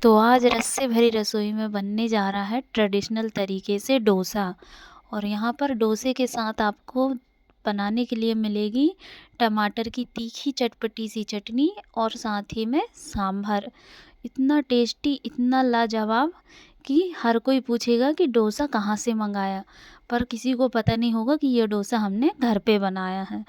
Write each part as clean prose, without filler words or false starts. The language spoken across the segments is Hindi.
तो आज रस से भरी रसोई में बनने जा रहा है ट्रेडिशनल तरीके से डोसा। और यहाँ पर डोसे के साथ आपको बनाने के लिए मिलेगी टमाटर की तीखी चटपटी सी चटनी और साथ ही में सांभर। इतना टेस्टी, इतना लाजवाब कि हर कोई पूछेगा कि डोसा कहाँ से मंगाया, पर किसी को पता नहीं होगा कि ये डोसा हमने घर पे बनाया है।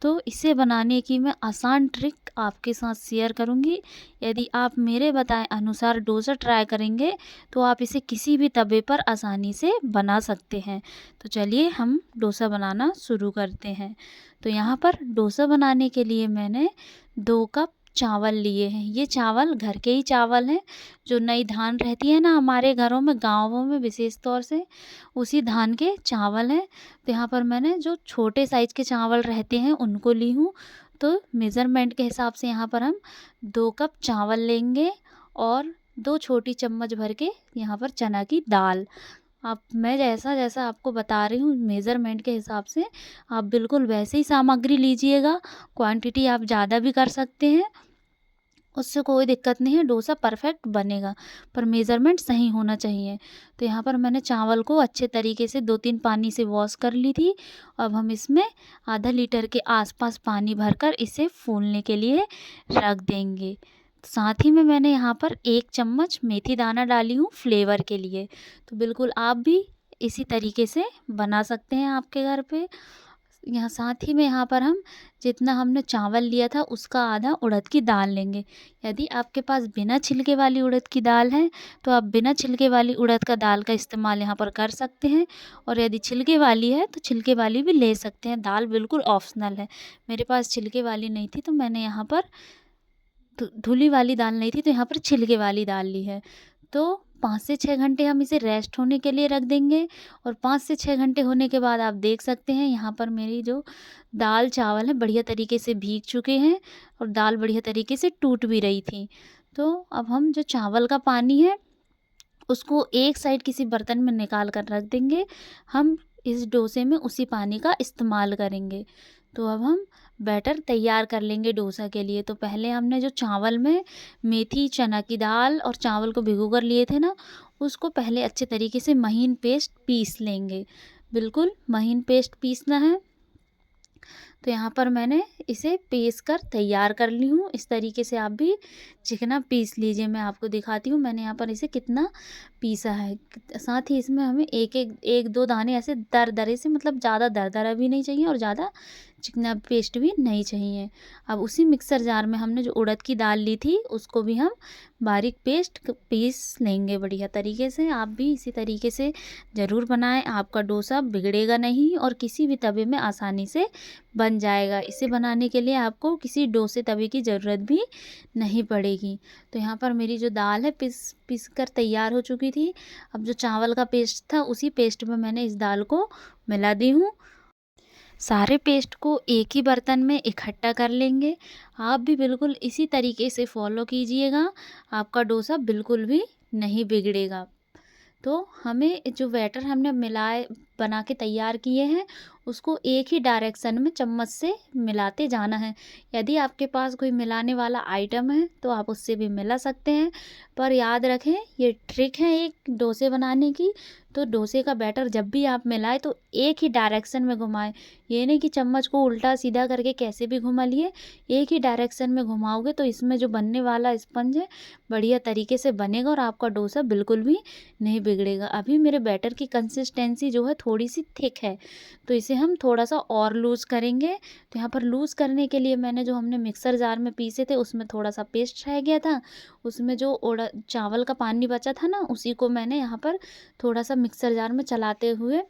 तो इसे बनाने की मैं आसान ट्रिक आपके साथ शेयर करूँगी। यदि आप मेरे बताए अनुसार डोसा ट्राई करेंगे तो आप इसे किसी भी तवे पर आसानी से बना सकते हैं। तो चलिए हम डोसा बनाना शुरू करते हैं। तो यहाँ पर डोसा बनाने के लिए मैंने 2 कप चावल लिए हैं। ये चावल घर के ही चावल हैं, जो नई धान रहती है ना हमारे घरों में, गाँवों में विशेष तौर से, उसी धान के चावल हैं। तो यहाँ पर मैंने जो छोटे साइज़ के चावल रहते हैं उनको ली हूँ। तो मेज़रमेंट के हिसाब से यहाँ पर हम 2 कप चावल लेंगे और 2 छोटी चम्मच भर के यहाँ पर चना की दाल। आप मैं जैसा-जैसा आपको बता रही हूँ मेज़रमेंट के हिसाब से आप बिल्कुल वैसे ही सामग्री लीजिएगा। क्वांटिटी आप ज़्यादा भी कर सकते हैं, उससे कोई दिक्कत नहीं है, डोसा परफ़ेक्ट बनेगा, पर मेज़रमेंट सही होना चाहिए। तो यहाँ पर मैंने चावल को अच्छे तरीके से 2-3 पानी से वॉश कर ली थी। अब हम इसमें आधा लीटर के आस-पास पानी भरकर इसे फूलने के लिए रख देंगे। साथ ही में मैंने यहाँ पर 1 चम्मच मेथी दाना डाली हूँ फ्लेवर के लिए। तो बिल्कुल आप भी इसी तरीके से बना सकते हैं आपके घर पे। यहाँ साथ ही में यहाँ पर हम जितना हमने चावल लिया था उसका आधा उड़द की दाल लेंगे। यदि आपके पास बिना छिलके वाली उड़द की दाल है तो आप बिना छिलके वाली उड़द का दाल का इस्तेमाल यहाँ पर कर सकते हैं, और यदि छिलके वाली है तो छिलके वाली भी ले सकते हैं। दाल बिल्कुल ऑप्शनल है। मेरे पास छिलके वाली नहीं थी तो मैंने यहाँ पर धुली वाली दाल नहीं थी तो यहाँ पर छिलके वाली दाल ली है। तो 5 से 6 घंटे हम इसे रेस्ट होने के लिए रख देंगे, और 5 से 6 घंटे होने के बाद आप देख सकते हैं यहाँ पर मेरी जो दाल चावल है बढ़िया तरीके से भीग चुके हैं और दाल बढ़िया तरीके से टूट भी रही थी। तो अब हम जो चावल का पानी है उसको एक साइड किसी बर्तन में निकाल कर रख देंगे। हम इस डोसे में उसी पानी का इस्तेमाल करेंगे। तो अब हम बैटर तैयार कर लेंगे डोसा के लिए। तो पहले हमने जो चावल में मेथी, चना की दाल और चावल को भिगो कर लिए थे ना, उसको पहले अच्छे तरीके से महीन पेस्ट पीस लेंगे। बिल्कुल महीन पेस्ट पीसना है। तो यहाँ पर मैंने इसे पीस कर तैयार कर ली हूँ। इस तरीके से आप भी चिकना पीस लीजिए। मैं आपको दिखाती हूँ मैंने यहाँ पर इसे कितना पीसा है। साथ ही इसमें हमें एक दो दाने ऐसे दरदरे से, मतलब ज़्यादा दरदरा भी नहीं चाहिए और ज़्यादा चिकना पेस्ट भी नहीं चाहिए। अब उसी मिक्सर जार में हमने जो उड़द की दाल ली थी उसको भी हम बारीक पेस्ट पीस लेंगे बढ़िया तरीके से। आप भी इसी तरीके से ज़रूर बनाएं, आपका डोसा बिगड़ेगा नहीं और किसी भी तवे में आसानी से बन जाएगा। इसे बनाने के लिए आपको किसी डोसे तवे की ज़रूरत भी नहीं पड़ेगी। तो यहाँ पर मेरी जो दाल है पीस कर तैयार हो चुकी थी। अब जो चावल का पेस्ट था उसी पेस्ट में मैंने इस दाल को मिला दी हूँ। सारे पेस्ट को एक ही बर्तन में इकट्ठा कर लेंगे। आप भी बिल्कुल इसी तरीके से फॉलो कीजिएगा, आपका डोसा बिल्कुल भी नहीं बिगड़ेगा। तो हमें जो बैटर हमने मिलाए बना के तैयार किए हैं उसको एक ही डायरेक्शन में चम्मच से मिलाते जाना है। यदि आपके पास कोई मिलाने वाला आइटम है तो आप उससे भी मिला सकते हैं, पर याद रखें ये ट्रिक है एक डोसे बनाने की। तो डोसे का बैटर जब भी आप मिलाएं तो एक ही डायरेक्शन में घुमाएं। ये नहीं कि चम्मच को उल्टा सीधा करके कैसे भी घुमा लिए। एक ही डायरेक्शन में घुमाओगे तो इसमें जो बनने वाला स्पंज है बढ़िया तरीके से बनेगा और आपका डोसा बिल्कुल भी नहीं बिगड़ेगा। अभी मेरे बैटर की कंसिस्टेंसी जो है थोड़ी सी थिक है, तो इसे हम थोड़ा सा और लूज़ करेंगे। तो यहाँ पर लूज़ करने के लिए मैंने जो हमने मिक्सर जार में पीसे थे उसमें थोड़ा सा पेस्ट रह गया था। उसमें जो चावल का पानी बचा था ना उसी को मैंने यहाँ पर थोड़ा सा मिक्सर जार में चलाते हुए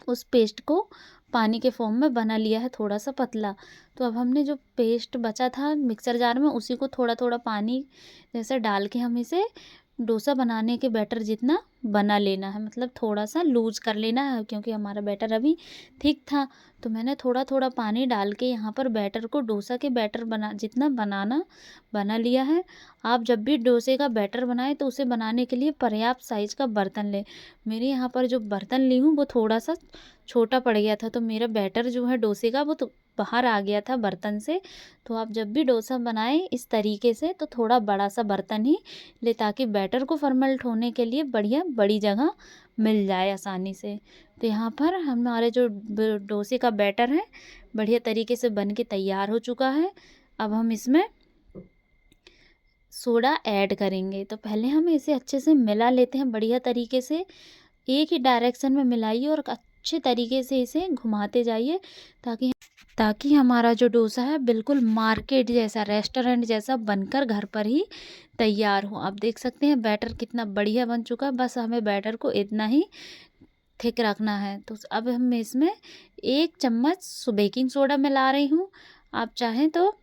उस पेस्ट को पानी के फॉर्म में बना लिया है, थोड़ा सा पतला। तो अब हमने जो पेस्ट बचा था मिक्सर जार में उसी को थोड़ा थोड़ा पानी जैसे डाल के हम इसे डोसा बनाने के बैटर जितना बना लेना है, मतलब थोड़ा सा लूज कर लेना है क्योंकि हमारा बैटर अभी थिक था। तो मैंने थोड़ा थोड़ा पानी डाल के यहाँ पर बैटर को डोसा के बैटर जितना बनाना बना लिया है। आप जब भी डोसे का बैटर बनाएं तो उसे बनाने के लिए पर्याप्त साइज़ का बर्तन लें। मेरे यहाँ पर जो बर्तन ली हूँ वो थोड़ा सा छोटा पड़ गया था, तो मेरा बैटर जो है डोसे का वो तो बाहर आ गया था बर्तन से। तो आप जब भी डोसा बनाएं इस तरीके से तो थोड़ा बड़ा सा बर्तन ही ले, ताकि बैटर को फर्मेंट होने के लिए बढ़िया बड़ी जगह मिल जाए आसानी से। तो यहाँ पर हमारे जो डोसे का बैटर है बढ़िया तरीके से बन के तैयार हो चुका है। अब हम इसमें सोडा ऐड करेंगे। तो पहले हम इसे अच्छे से मिला लेते हैं बढ़िया तरीके से। एक ही डायरेक्शन में मिलाइए और अच्छे तरीके से इसे घुमाते जाइए, ताकि ताकि हमारा जो डोसा है बिल्कुल मार्केट जैसा, रेस्टोरेंट जैसा बनकर घर पर ही तैयार हो। आप देख सकते हैं बैटर कितना बढ़िया बन चुका है। बस हमें बैटर को इतना ही थिक रखना है। तो अब हम इसमें 1 चम्मच बेकिंग सोडा मिला रही हूँ। आप चाहें तो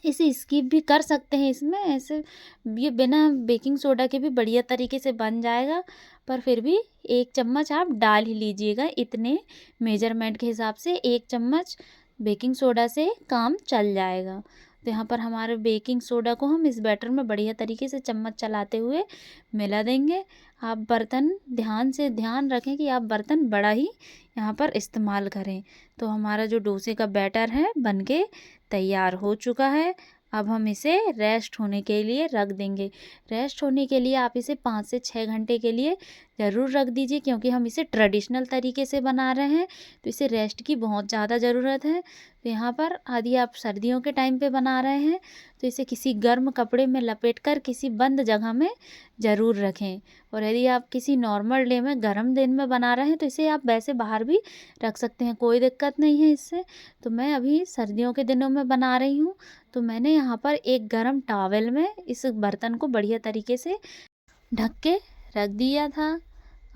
इसे स्किप भी कर सकते हैं। इसमें ऐसे ये बिना बेकिंग सोडा के भी बढ़िया तरीके से बन जाएगा, पर फिर भी 1 चम्मच आप डाल ही लीजिएगा। इतने मेजरमेंट के हिसाब से 1 चम्मच बेकिंग सोडा से काम चल जाएगा। तो यहाँ पर हमारे बेकिंग सोडा को हम इस बैटर में बढ़िया तरीके से चम्मच चलाते हुए मिला देंगे। आप बर्तन ध्यान रखें कि आप बर्तन बड़ा ही यहाँ पर इस्तेमाल करें। तो हमारा जो डोसे का बैटर है बनके तैयार हो चुका है। अब हम इसे रेस्ट होने के लिए रख देंगे। रेस्ट होने के लिए आप इसे 5 से 6 घंटे के लिए ज़रूर रख दीजिए, क्योंकि हम इसे ट्रेडिशनल तरीके से बना रहे हैं तो इसे रेस्ट की बहुत ज़्यादा ज़रूरत है। तो यहाँ पर यदि आप सर्दियों के टाइम पे बना रहे हैं तो इसे किसी गर्म कपड़े में लपेट कर किसी बंद जगह में ज़रूर रखें। और यदि आप किसी नॉर्मल डे में गर्म दिन में बना रहे हैं तो इसे आप वैसे बाहर भी रख सकते हैं, कोई दिक्कत नहीं है इससे। तो मैं अभी सर्दियों के दिनों में बना रही हूँ, तो मैंने यहाँ पर एक गर्म टॉवल में इस बर्तन को बढ़िया तरीके से ढक के रख दिया था।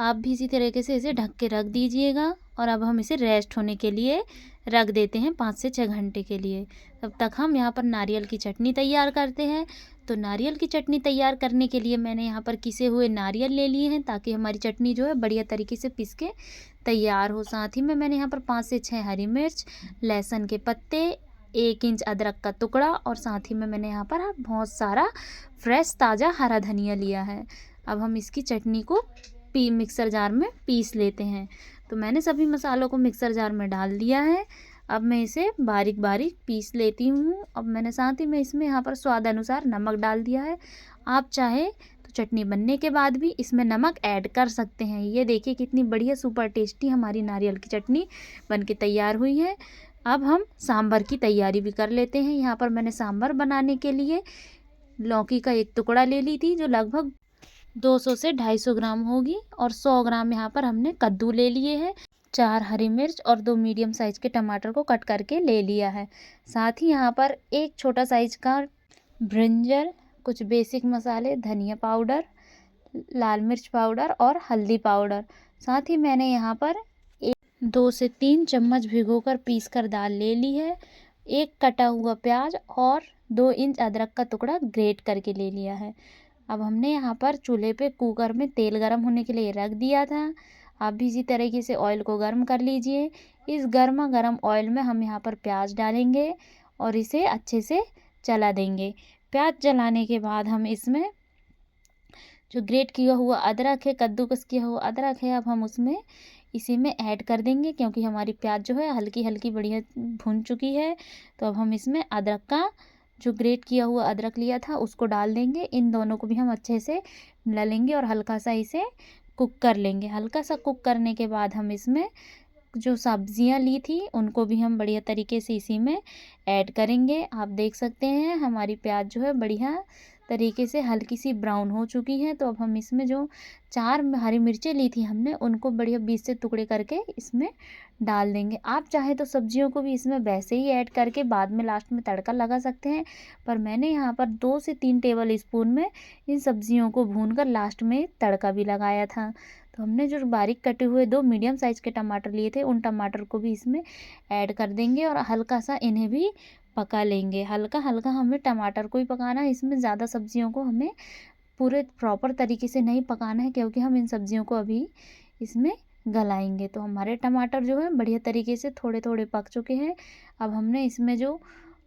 आप भी इसी तरीके से इसे ढक के रख दीजिएगा। और अब हम इसे रेस्ट होने के लिए रख देते हैं 5 से 6 घंटे के लिए। तब तक हम यहाँ पर नारियल की चटनी तैयार करते हैं। तो नारियल की चटनी तैयार करने के लिए मैंने यहाँ पर किसे हुए नारियल ले लिए हैं, ताकि हमारी चटनी जो है बढ़िया तरीके से पीस के तैयार हो। साथ ही में मैंने यहाँ पर 5 से 6 हरी मिर्च, लहसुन के पत्ते, 1 इंच अदरक का टुकड़ा और साथ ही में मैंने यहाँ पर बहुत सारा फ्रेश ताज़ा हरा धनिया लिया है। अब हम इसकी चटनी को मिक्सर जार में पीस लेते हैं। तो मैंने सभी मसालों को मिक्सर जार में डाल दिया है। अब मैं इसे बारीक बारीक पीस लेती हूँ। अब मैंने साथ ही में इसमें यहाँ पर स्वाद अनुसार नमक डाल दिया है। आप चाहे तो चटनी बनने के बाद भी इसमें नमक ऐड कर सकते हैं। ये देखिए कितनी बढ़िया सुपर टेस्टी हमारी नारियल की चटनी बनके तैयार हुई है। अब हम सांभर की तैयारी भी कर लेते हैं। यहाँ पर मैंने सांभर बनाने के लिए लौकी का एक टुकड़ा ले ली थी, जो लगभग 200 से 250 ग्राम होगी। और 100 ग्राम यहाँ पर हमने कद्दू ले लिए हैं। 4 हरी मिर्च और 2 मीडियम साइज़ के टमाटर को कट करके ले लिया है। साथ ही यहाँ पर एक छोटा साइज़ का ब्रिंजल, कुछ बेसिक मसाले, धनिया पाउडर, लाल मिर्च पाउडर और हल्दी पाउडर। साथ ही मैंने यहाँ पर 2 से 3 चम्मच भिगोकर पीस कर दाल ले ली है। एक कटा हुआ प्याज और 2 इंच अदरक का टुकड़ा ग्रेट करके ले लिया है। अब हमने यहाँ पर चूल्हे पे कुकर में तेल गरम होने के लिए रख दिया था। आप भी इसी तरीके से ऑयल को गर्म कर लीजिए। इस गर्मा गर्म ऑयल में हम यहाँ पर प्याज डालेंगे और इसे अच्छे से चला देंगे। प्याज जलाने के बाद हम इसमें जो ग्रेट किया हुआ अदरक है, कद्दूकस किया हुआ अदरक है, अब हम उसमें इसी में ऐड कर देंगे, क्योंकि हमारी प्याज जो है हल्की हल्की बढ़िया भुन चुकी है। तो अब हम इसमें अदरक का जो ग्रेट किया हुआ अदरक लिया था उसको डाल देंगे। इन दोनों को भी हम अच्छे से मिला लेंगे और हल्का सा इसे कुक कर लेंगे। हल्का सा कुक करने के बाद हम इसमें जो सब्जियां ली थी उनको भी हम बढ़िया तरीके से इसी में ऐड करेंगे। आप देख सकते हैं हमारी प्याज जो है बढ़िया तरीके से हल्की सी ब्राउन हो चुकी है। तो अब हम इसमें जो 4 हरी मिर्चें ली थी हमने उनको बढ़िया बीच से टुकड़े करके इसमें डाल देंगे। आप चाहे तो सब्जियों को भी इसमें वैसे ही ऐड करके बाद में लास्ट में तड़का लगा सकते हैं, पर मैंने यहाँ पर 2 से 3 टेबल स्पून में इन सब्जियों को भूनकर लास्ट में तड़का भी लगाया था। तो हमने जो बारीक कटे हुए 2 मीडियम साइज़ के टमाटर लिए थे उन टमाटर को भी इसमें ऐड कर देंगे और हल्का सा इन्हें भी पका लेंगे। हल्का हल्का हमें टमाटर को ही पकाना है, इसमें ज़्यादा सब्जियों को हमें पूरे प्रॉपर तरीके से नहीं पकाना है, क्योंकि हम इन सब्जियों को अभी इसमें गलाएंगे। तो हमारे टमाटर जो है बढ़िया तरीके से थोड़े थोड़े पक चुके हैं। अब हमने इसमें जो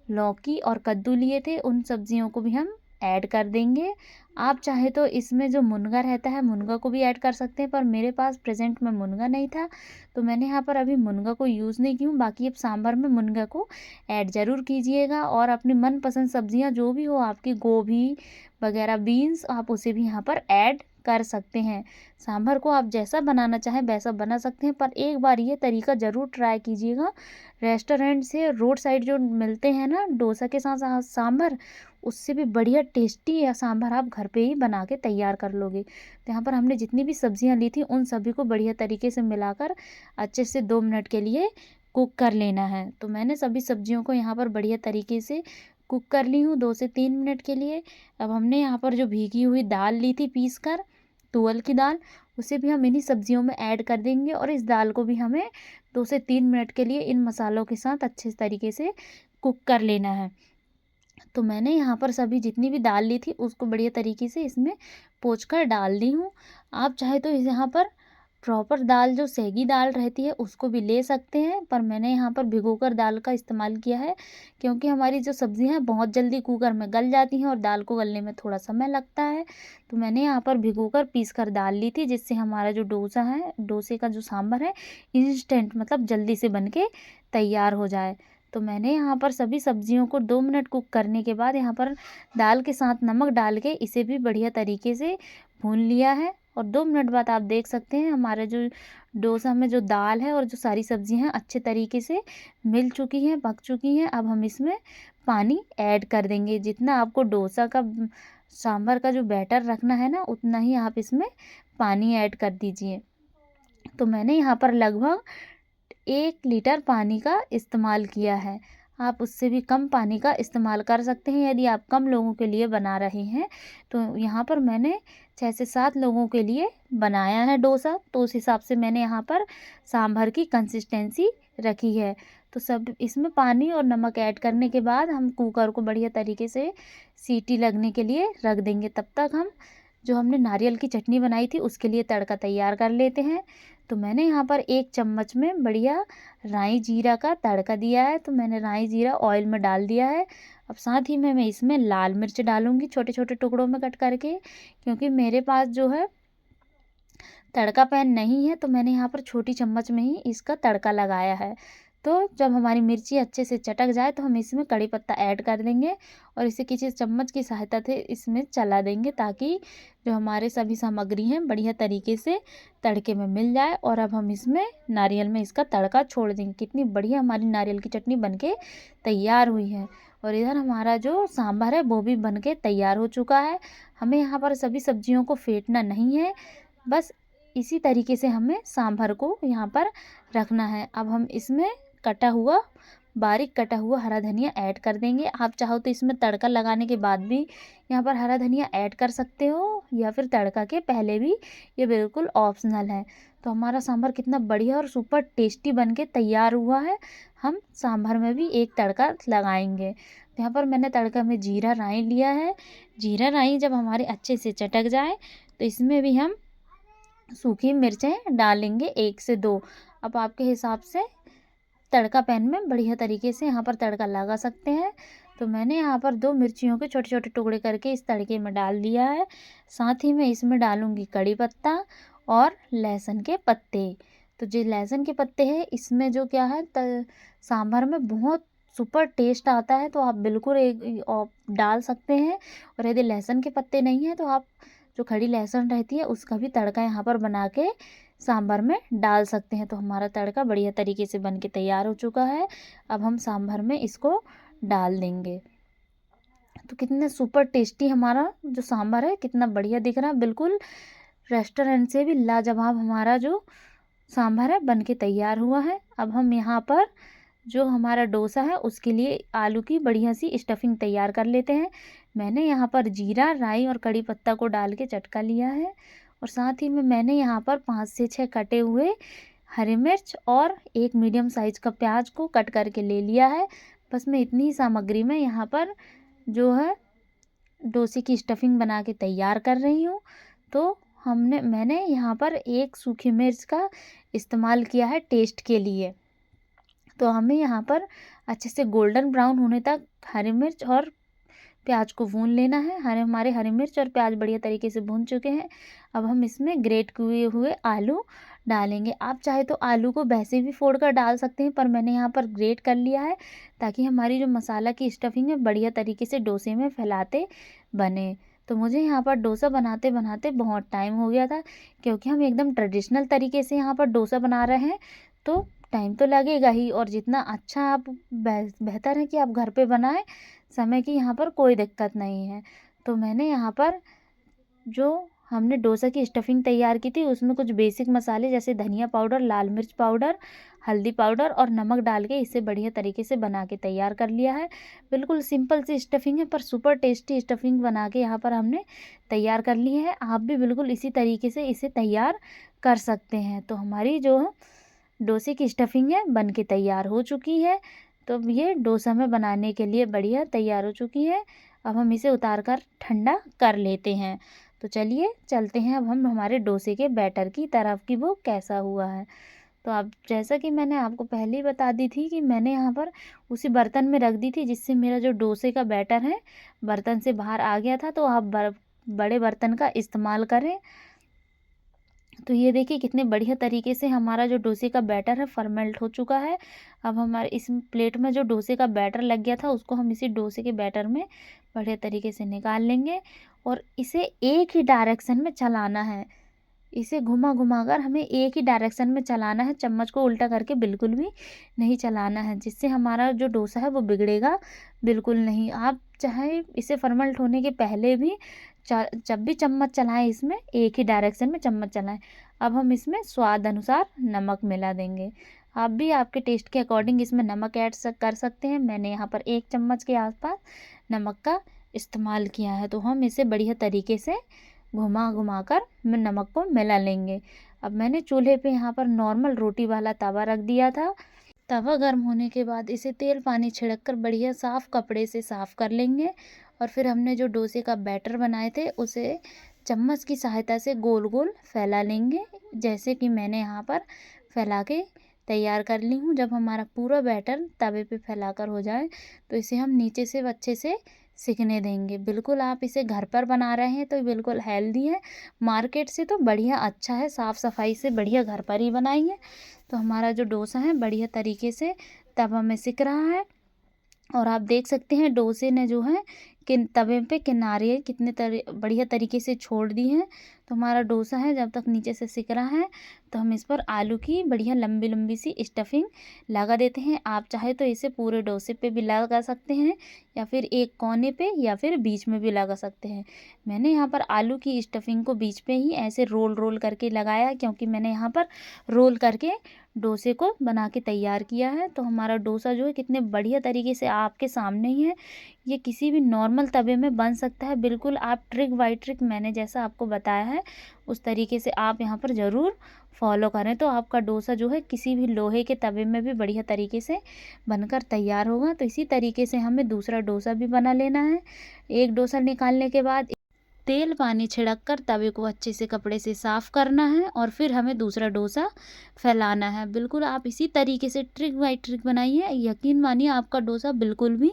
लौकी और कद्दू लिए थे उन सब्जियों को भी हम ऐड कर देंगे। आप चाहे तो इसमें जो मुनगा रहता है मुनगा को भी ऐड कर सकते हैं, पर मेरे पास प्रेज़ेंट में मुनगा नहीं था, तो मैंने यहाँ पर अभी मुनगा को यूज़ नहीं की हूँ। बाकी आप सांभर में मुनगा को ऐड ज़रूर कीजिएगा और अपनी मनपसंद सब्ज़ियाँ जो भी हो आपकी, गोभी वग़ैरह, बीन्स, आप उसे भी यहाँ पर ऐड कर सकते हैं। सांभर को आप जैसा बनाना चाहें वैसा बना सकते हैं, पर एक बार ये तरीका ज़रूर ट्राई कीजिएगा। रेस्टोरेंट से रोड साइड जो मिलते हैं ना डोसा के साथ सांभर, उससे भी बढ़िया टेस्टी या सांभर आप घर पे ही बना के तैयार कर लोगे। तो यहाँ पर हमने जितनी भी सब्जियाँ ली थी उन सभी को बढ़िया तरीके से मिलाकर अच्छे से 2 मिनट के लिए कुक कर लेना है। तो मैंने सभी सब्जियों को यहाँ पर बढ़िया तरीके से कुक कर ली हूँ 2 से 3 मिनट के लिए। अब हमने यहाँ पर जो भीगी हुई दाल ली थी पीस कर, तुअर की दाल, उसे भी हम इन्हीं सब्जियों में ऐड कर देंगे और इस दाल को भी हमें 2 से 3 मिनट के लिए इन मसालों के साथ अच्छे तरीके से कुक कर लेना है। तो मैंने यहाँ पर सभी जितनी भी दाल ली थी उसको बढ़िया तरीके से इसमें पोंछ कर डाल दी हूँ। आप चाहे तो यहाँ पर प्रॉपर दाल जो सेगी दाल रहती है उसको भी ले सकते हैं, पर मैंने यहाँ पर भिगोकर दाल का इस्तेमाल किया है, क्योंकि हमारी जो सब्जियाँ हैं बहुत जल्दी कुकर में गल जाती हैं और दाल को गलने में थोड़ा समय लगता है। तो मैंने यहाँ पर भिगोकर पीस कर दाल ली थी, जिससे हमारा जो डोसा है, डोसे का जो सांभर है, इंस्टेंट मतलब जल्दी से बन के तैयार हो जाए। तो मैंने यहाँ पर सभी सब्जियों को 2 मिनट कुक करने के बाद यहाँ पर दाल के साथ नमक डाल के इसे भी बढ़िया तरीके से भून लिया है और 2 मिनट बाद आप देख सकते हैं हमारा जो डोसा में जो दाल है और जो सारी सब्जियां हैं अच्छे तरीके से मिल चुकी हैं, पक चुकी हैं। अब हम इसमें पानी ऐड कर देंगे। जितना आपको डोसा का सांभर का जो बैटर रखना है ना, उतना ही आप इसमें पानी ऐड कर दीजिए। तो मैंने यहाँ पर लगभग 1 लीटर पानी का इस्तेमाल किया है। आप उससे भी कम पानी का इस्तेमाल कर सकते हैं यदि आप कम लोगों के लिए बना रहे हैं। तो यहाँ पर मैंने 6 से 7 लोगों के लिए बनाया है डोसा, तो उस हिसाब से मैंने यहाँ पर सांभर की कंसिस्टेंसी रखी है। तो सब इसमें पानी और नमक ऐड करने के बाद हम कुकर को बढ़िया तरीके से सीटी लगने के लिए रख देंगे। तब तक हम जो हमने नारियल की चटनी बनाई थी उसके लिए तड़का तैयार कर लेते हैं। तो मैंने यहाँ पर 1 चम्मच में बढ़िया राई जीरा का तड़का दिया है। तो मैंने राई जीरा ऑयल में डाल दिया है। अब साथ ही में मैं इसमें लाल मिर्च डालूँगी छोटे-छोटे टुकड़ों में कट करके, क्योंकि मेरे पास जो है तड़का पैन नहीं है, तो मैंने यहाँ पर छोटी चम्मच में ही इसका तड़का लगाया है। तो जब हमारी मिर्ची अच्छे से चटक जाए तो हम इसमें कड़ी पत्ता ऐड कर देंगे और इसे किसी चम्मच की सहायता से इसमें चला देंगे, ताकि जो हमारे सभी सामग्री हैं बढ़िया तरीके से तड़के में मिल जाए। और अब हम इसमें नारियल में इसका तड़का छोड़ देंगे। कितनी बढ़िया हमारी नारियल की चटनी बनके तैयार हुई है। और इधर हमारा जो सांभर है वो भी बनके तैयार हो चुका है। हमें यहाँ पर सभी सब्जियों को फेंटना नहीं है, बस इसी तरीके से हमें सांभर को यहाँ पर रखना है। अब हम इसमें बारीक कटा हुआ हरा धनिया ऐड कर देंगे। आप चाहो तो इसमें तड़का लगाने के बाद भी यहाँ पर हरा धनिया ऐड कर सकते हो, या फिर तड़का के पहले भी, ये बिल्कुल ऑप्शनल है। तो हमारा सांभर कितना बढ़िया और सुपर टेस्टी बनके तैयार हुआ है। हम सांभर में भी एक तड़का लगाएंगे। यहाँ पर मैंने तड़का में जीरा राई लिया है। जीरा राई जब हमारे अच्छे से चटक जाए तो इसमें भी हम सूखी मिर्चें डालेंगे 1 से 2। अब आपके हिसाब से तड़का पैन में बढ़िया तरीके से यहाँ पर तड़का लगा सकते हैं। तो मैंने यहाँ पर 2 मिर्चियों के छोटे-छोटे टुकड़े करके इस तड़के में डाल दिया है। साथ ही मैं इसमें डालूँगी कड़ी पत्ता और लहसुन के पत्ते। तो जो लहसुन के पत्ते हैं इसमें जो क्या है सांभर में बहुत सुपर टेस्ट आता है, तो आप बिल्कुल डाल सकते हैं। और यदि लहसुन के पत्ते नहीं हैं तो आप जो खड़ी लहसुन रहती है उसका भी तड़का यहाँ पर बना के सांभर में डाल सकते हैं। तो हमारा तड़का बढ़िया तरीके से बन के तैयार हो चुका है। अब हम सांभर में इसको डाल देंगे। तो कितने सुपर टेस्टी हमारा जो सांभर है कितना बढ़िया दिख रहा है, बिल्कुल रेस्टोरेंट से भी लाजवाब हमारा जो सांभर है बन के तैयार हुआ है। अब हम यहाँ पर जो हमारा डोसा है उसके लिए आलू की बढ़िया सी स्टफिंग तैयार कर लेते हैं। मैंने यहाँ पर जीरा राई और कड़ी पत्ता को डाल के चटका लिया है, और साथ ही में मैंने यहाँ पर 5 से 6 कटे हुए हरी मिर्च और एक मीडियम साइज का प्याज को कट करके ले लिया है। बस मैं इतनी ही सामग्री में यहाँ पर जो है डोसे की स्टफिंग बना के तैयार कर रही हूँ। तो मैंने यहाँ पर 1 सूखी मिर्च का इस्तेमाल किया है टेस्ट के लिए। तो हमें यहाँ पर अच्छे से गोल्डन ब्राउन होने तक हरी मिर्च और प्याज को भून लेना है। हमारे हरी मिर्च और प्याज बढ़िया तरीके से भून चुके हैं। अब हम इसमें ग्रेट किए हुए आलू डालेंगे। आप चाहे तो आलू को वैसे भी फोड़ कर डाल सकते हैं, पर मैंने यहाँ पर ग्रेट कर लिया है ताकि हमारी जो मसाला की स्टफिंग है बढ़िया तरीके से डोसे में फैलाते बने। तो मुझे यहाँ पर डोसा बनाते बनाते बहुत टाइम हो गया था, क्योंकि हम एकदम ट्रेडिशनल तरीके से यहाँ पर डोसा बना रहे हैं, तो टाइम तो लगेगा ही। और जितना अच्छा आप बेहतर है कि आप घर पे बनाएं, समय की यहाँ पर कोई दिक्कत नहीं है। तो मैंने यहाँ पर जो हमने डोसा की स्टफिंग तैयार की थी उसमें कुछ बेसिक मसाले जैसे धनिया पाउडर, लाल मिर्च पाउडर, हल्दी पाउडर और नमक डाल के इसे बढ़िया तरीके से बना के तैयार कर लिया है। बिल्कुल सिंपल सी स्टफिंग है, पर सुपर टेस्टी स्टफिंग बना के यहाँ पर हमने तैयार कर ली है। आप भी बिल्कुल इसी तरीके से इसे तैयार कर सकते हैं। तो हमारी जो डोसे की स्टफिंग है बन के तैयार हो चुकी है। तो अब ये डोसा में बनाने के लिए बढ़िया तैयार हो चुकी है। अब हम इसे उतार कर ठंडा कर लेते हैं। तो चलिए चलते हैं अब हम हमारे डोसे के बैटर की तरफ कि वो कैसा हुआ है। तो आप जैसा कि मैंने आपको पहले ही बता दी थी कि मैंने यहाँ पर उसी बर्तन में रख दी थी जिससे मेरा जो डोसे का बैटर है बर्तन से बाहर आ गया था। तो आप बड़े बर्तन का इस्तेमाल करें। तो ये देखिए कितने बढ़िया तरीके से हमारा जो डोसे का बैटर है फर्मेंट हो चुका है। अब हमारे इस प्लेट में जो डोसे का बैटर लग गया था उसको हम इसी डोसे के बैटर में बढ़िया तरीके से निकाल लेंगे और इसे एक ही डायरेक्शन में चलाना है। इसे घुमा घुमा कर हमें एक ही डायरेक्शन में चलाना है, चम्मच को उल्टा करके बिल्कुल भी नहीं चलाना है, जिससे हमारा जो डोसा है वो बिगड़ेगा बिल्कुल नहीं। आप चाहे इसे फर्मेंट होने के पहले भी जब भी चम्मच चलाएं इसमें एक ही डायरेक्शन में चम्मच चलाएं। अब हम इसमें स्वाद अनुसार नमक मिला देंगे। आप भी आपके टेस्ट के अकॉर्डिंग इसमें नमक ऐड कर सकते हैं। मैंने यहाँ पर 1 चम्मच के आसपास नमक का इस्तेमाल किया है। तो हम इसे बढ़िया तरीके से घुमा घुमा कर नमक को मिला लेंगे। अब मैंने चूल्हे पे यहाँ पर नॉर्मल रोटी वाला तवा रख दिया था। तवा गर्म होने के बाद इसे तेल पानी छिड़क कर बढ़िया साफ़ कपड़े से साफ़ कर लेंगे और फिर हमने जो डोसे का बैटर बनाए थे उसे चम्मच की सहायता से गोल गोल फैला लेंगे, जैसे कि मैंने यहाँ पर फैला के तैयार कर ली हूँ। जब हमारा पूरा बैटर तवे पे फैलाकर हो जाए तो इसे हम नीचे से अच्छे से सिकने देंगे। बिल्कुल आप इसे घर पर बना रहे हैं तो बिल्कुल हेल्दी है, मार्केट से तो बढ़िया अच्छा है, साफ़ सफाई से बढ़िया घर पर ही बनाइए। तो हमारा जो डोसा है बढ़िया तरीके से तवा में सिक रहा है और आप देख सकते हैं डोसे ने जो है तवे पे किनारे कितने बढ़िया तरीके से छोड़ दी हैं। तो हमारा डोसा है जब तक नीचे से सिक रहा है तो हम इस पर आलू की बढ़िया लंबी लंबी सी स्टफिंग लगा देते हैं। आप चाहे तो इसे पूरे डोसे पे भी लगा सकते हैं या फिर एक कोने पे या फिर बीच में भी लगा सकते हैं। मैंने यहाँ पर आलू की स्टफिंग को बीच पे ही ऐसे रोल रोल करके लगाया, क्योंकि मैंने यहाँ पर रोल करके डोसे को बना के तैयार किया है। तो हमारा डोसा जो है कितने बढ़िया तरीके से आपके सामने ही है। ये किसी भी नॉर्मल तवे में बन सकता है। बिल्कुल आप ट्रिक बाई ट्रिक मैंने जैसा आपको बताया है उस तरीके से आप यहाँ पर ज़रूर फॉलो करें, तो आपका डोसा जो है किसी भी लोहे के तवे में भी बढ़िया तरीके से बनकर तैयार होगा। तो इसी तरीके से हमें दूसरा डोसा भी बना लेना है। एक डोसा निकालने के बाद तेल पानी छिड़क कर तवे को अच्छे से कपड़े से साफ़ करना है और फिर हमें दूसरा डोसा फैलाना है। बिल्कुल आप इसी तरीके से ट्रिक बाई ट्रिक बनाइए, यकीन मानिए आपका डोसा बिल्कुल भी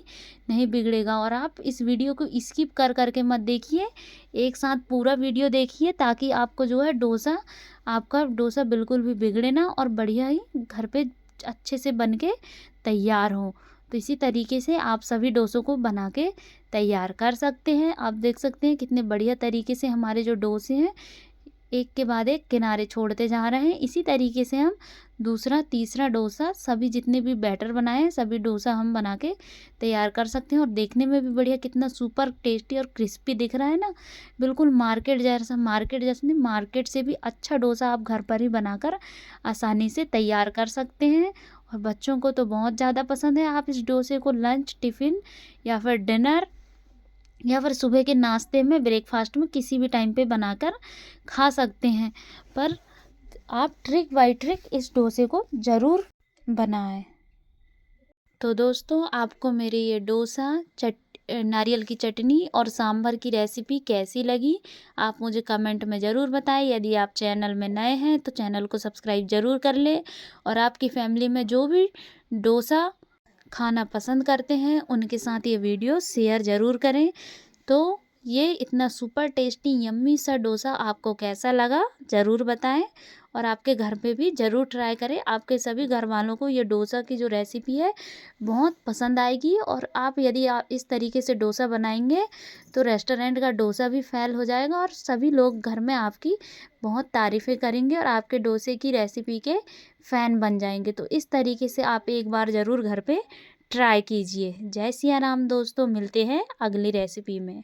नहीं बिगड़ेगा। और आप इस वीडियो को स्किप कर करके मत देखिए, एक साथ पूरा वीडियो देखिए ताकि आपको जो है आपका डोसा बिल्कुल भी बिगड़े ना और बढ़िया ही घर पे अच्छे से बन के तैयार हो। तो इसी तरीके से आप सभी डोसों को बना के तैयार कर सकते हैं। आप देख सकते हैं कितने बढ़िया तरीके से हमारे जो डोसे हैं एक के बाद एक किनारे छोड़ते जा रहे हैं। इसी तरीके से हम दूसरा तीसरा डोसा सभी जितने भी बैटर बनाए हैं सभी डोसा हम बना के तैयार कर सकते हैं। और देखने में भी बढ़िया कितना सुपर टेस्टी और क्रिस्पी दिख रहा है ना, बिल्कुल मार्केट जैसा नहीं, मार्केट से भी अच्छा डोसा आप घर पर ही बनाकर आसानी से तैयार कर सकते हैं। और बच्चों को तो बहुत ज़्यादा पसंद है। आप इस डोसे को लंच, टिफ़िन या फिर डिनर या फिर सुबह के नाश्ते में, ब्रेकफास्ट में किसी भी टाइम पे बनाकर खा सकते हैं। पर आप ट्रिक बाई ट्रिक इस डोसे को ज़रूर बनाएं। तो दोस्तों आपको मेरे ये डोसा, नारियल की चटनी और सांभर की रेसिपी कैसी लगी आप मुझे कमेंट में ज़रूर बताएं। यदि आप चैनल में नए हैं तो चैनल को सब्सक्राइब ज़रूर कर लें और आपकी फैमिली में जो भी डोसा खाना पसंद करते हैं, उनके साथ ये वीडियो शेयर ज़रूर करें। तो ये इतना सुपर टेस्टी यम्मी सा डोसा आपको कैसा लगा ज़रूर बताएं, और आपके घर पे भी ज़रूर ट्राई करें। आपके सभी घर वालों को ये डोसा की जो रेसिपी है बहुत पसंद आएगी, और आप यदि आप इस तरीके से डोसा बनाएंगे तो रेस्टोरेंट का डोसा भी फेल हो जाएगा, और सभी लोग घर में आपकी बहुत तारीफ़ें करेंगे और आपके डोसे की रेसिपी के फ़ैन बन जाएंगे। तो इस तरीके से आप एक बार ज़रूर घर पे ट्राई कीजिए। जय सिया राम दोस्तों, मिलते हैं अगली रेसिपी में।